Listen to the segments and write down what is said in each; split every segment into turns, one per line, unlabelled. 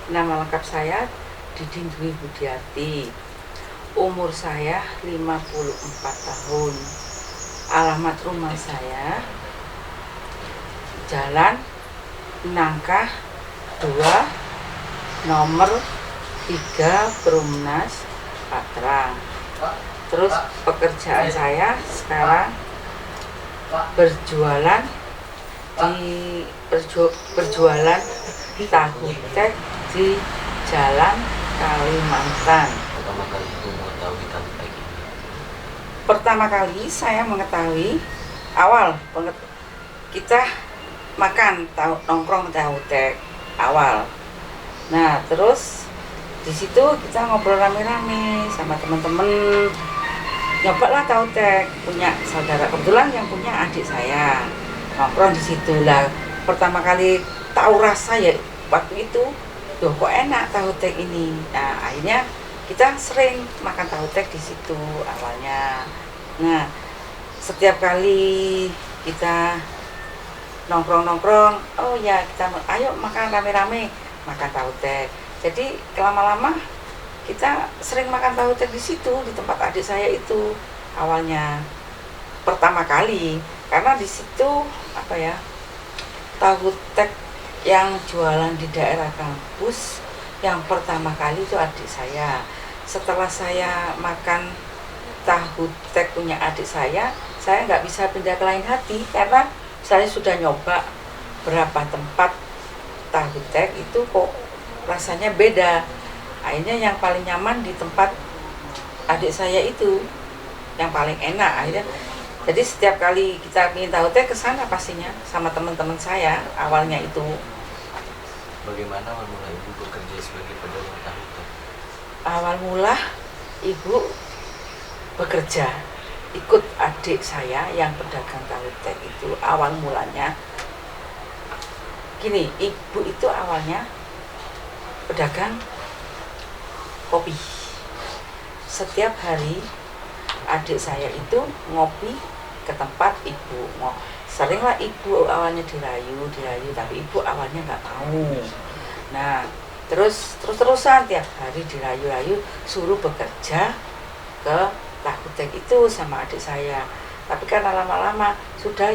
Nama lengkap saya Didin Dwi Budiati. Umur saya 54 tahun. Alamat rumah saya Jalan Nangkah 2 nomor 3 Perumnas Patrang. Terus pekerjaan saya sekarang berjualan tahu tek di Jalan Kalimantan. Pertama kali saya mengetahui kita makan nongkrong tahu tek awal. Nah, terus di situ kita ngobrol rame-rame sama teman-teman. Nyobalah tahu tek, punya saudara kebetulan yang punya adik saya. Nongkrong di situ lah. Pertama kali tahu rasa ya waktu itu, loh kok enak tahu tek ini. Nah, akhirnya kita sering makan tahu tek di situ awalnya. Nah, setiap kali kita nongkrong, oh ya kita ayo makan rame-rame, makan tahu tek. Jadi lama-lama kita sering makan tahu tek di situ, di tempat adik saya itu awalnya pertama kali, karena di situ tahu tek yang jualan di daerah kampus yang pertama kali itu adik saya. Setelah saya makan tahu tek punya adik saya nggak bisa pindah ke lain hati karena saya sudah nyoba berapa tempat tahu tek itu kok rasanya beda. Akhirnya yang paling nyaman di tempat adik saya itu yang paling enak. Akhirnya jadi setiap kali kita ingin tahu tek kesana pastinya sama teman-teman saya awalnya itu.
Bagaimana awal mula ibu bekerja sebagai pedagang tahu tek?
Awal mula ibu bekerja ikut adik saya yang pedagang tahu tek itu. Awal mulanya gini, ibu itu awalnya pedagang kopi. Setiap hari adik saya itu ngopi ke tempat ibu. Seringlah ibu awalnya dirayu, tapi ibu awalnya nggak mau. Nah, terusan tiap hari dirayu-rayu suruh bekerja ke tahu tek itu sama adik saya. Tapi karena lama-lama sudah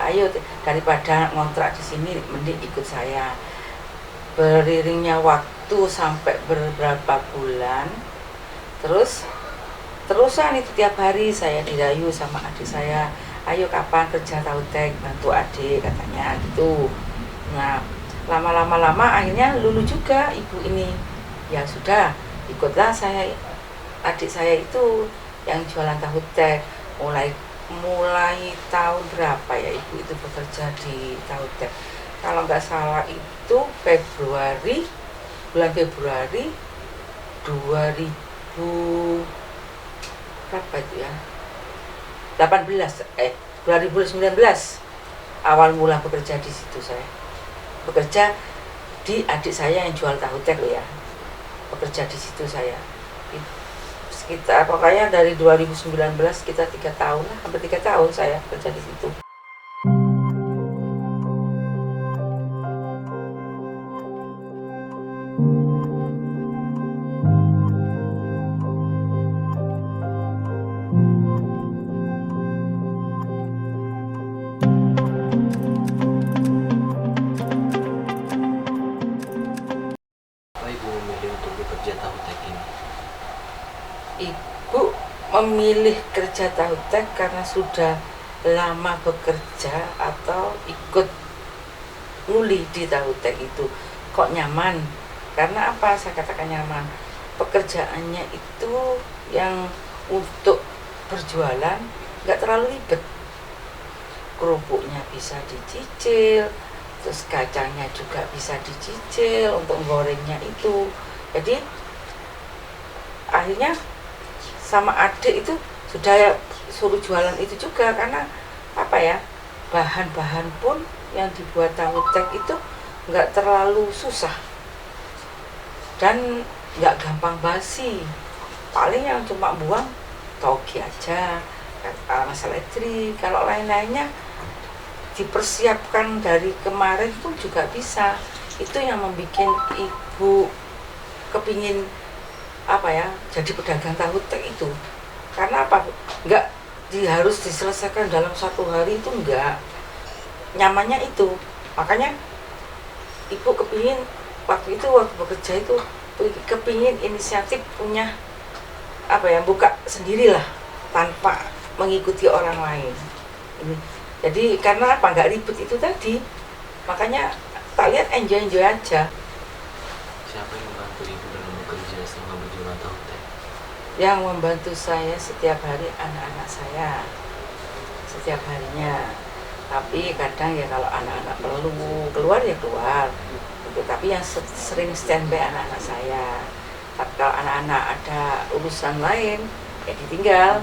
ayo daripada ngontrak di sini mending ikut saya. Beriringnya waktu sampai beberapa bulan, terusan itu tiap hari saya dirayu sama adik saya, ayo kapan kerja tahu tek bantu adik katanya gitu. Nah, lama akhirnya lulu juga ibu ini. Ya sudah, ikutlah adik saya itu yang jualan tahu tek. Mulai tahun berapa ya ibu itu bekerja di tahu tek? Kalau nggak salah itu bulan Februari 2000 berapa itu ya? 2019 awal mula bekerja di situ saya. Bekerja di adik saya yang jual tahu tek loh ya. Bekerja di situ saya. Sekitar pokoknya dari 2019 kita 3 tahun lah, hampir 3 tahun saya bekerja di situ.
Ibu memilih untuk bekerja tahu tek ini?
Ibu memilih kerja tahu tek karena sudah lama bekerja atau ikut nguli di tahu tek itu. Kok nyaman? Karena apa saya katakan nyaman? Pekerjaannya itu yang untuk berjualan nggak terlalu ribet. Kerupuknya bisa dicicil, terus kacangnya juga bisa dicicil untuk gorengnya itu. Jadi akhirnya sama adik itu sudah suruh jualan itu juga karena bahan-bahan pun yang dibuat tahu tek itu nggak terlalu susah dan nggak gampang basi. Paling yang cuma buang toge aja, masalah elektrik. Kalau lain-lainnya dipersiapkan dari kemarin pun juga bisa. itu yang membuat ibu kepingin jadi pedagang tahu tek itu. Karena apa? Enggak harus diselesaikan dalam 1 hari, itu enggak. Nyamannya itu. Makanya ibu kepingin waktu bekerja itu kepingin inisiatif punya buka sendirilah tanpa mengikuti orang lain. Ini. Jadi karena enggak ribet itu tadi. Makanya tak lihat enjoy aja.
Siapa yang membantu ibu dalam bekerja selama berjualan tahu teh?
Yang membantu saya setiap hari anak-anak saya, setiap harinya. Tapi kadang ya kalau anak-anak perlu keluar ya keluar. Tapi yang sering standby anak-anak saya. Tapi kalau anak-anak ada urusan lain ya ditinggal.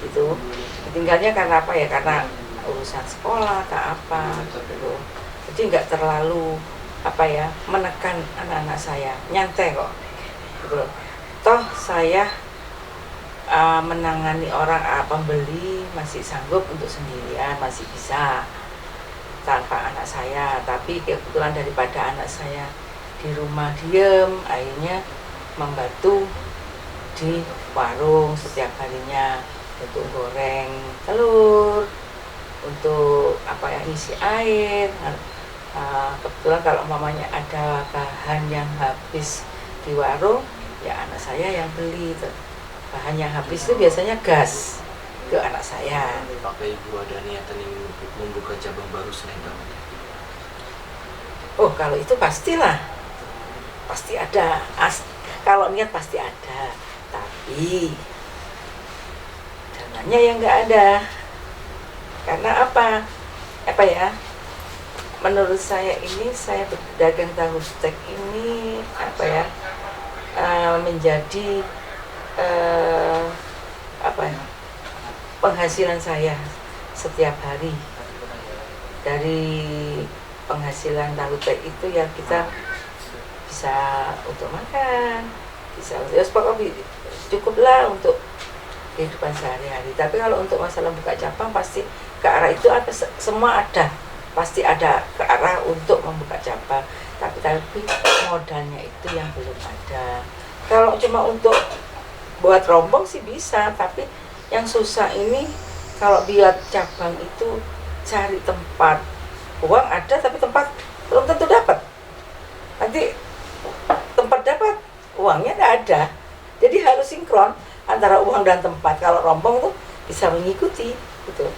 Gitu. Ditinggalnya karena apa ya? Karena urusan sekolah atau apa gitu. Jadi nggak terlalu menekan anak-anak saya, nyantai kok gitu. Toh saya menangani orang pembeli masih sanggup untuk sendirian, masih bisa tanpa anak saya. Tapi kebetulan daripada anak saya di rumah diem, akhirnya membantu di warung setiap harinya untuk goreng telur, untuk isi air. Kebetulan kalau umpamanya ada bahan yang habis di warung, ya anak saya yang beli. Bahan yang habis itu biasanya gas ke anak saya.
Apakah ibu ada niatan ingin membuka cabang baru selain tahu teh?
Oh, kalau itu pastilah, pasti ada. Kalau niat pasti ada, tapi dananya yang nggak ada. Karena menurut saya ini, saya berdagang tahu tek ini menjadi penghasilan saya setiap hari. Dari penghasilan tahu tek itu ya kita bisa untuk makan, bisa cukuplah untuk kehidupan sehari-hari. Tapi kalau untuk masalah buka cabang pasti ke arah itu semua ada. Pasti ada ke arah untuk membuka cabang, tapi modalnya itu yang belum ada. Kalau cuma untuk buat rombong sih bisa, tapi yang susah ini kalau buat cabang itu cari tempat. Uang ada tapi tempat belum tentu dapat. Nanti tempat dapat, uangnya tidak ada. Jadi harus sinkron antara uang dan tempat. Kalau rombong tuh bisa mengikuti gitu.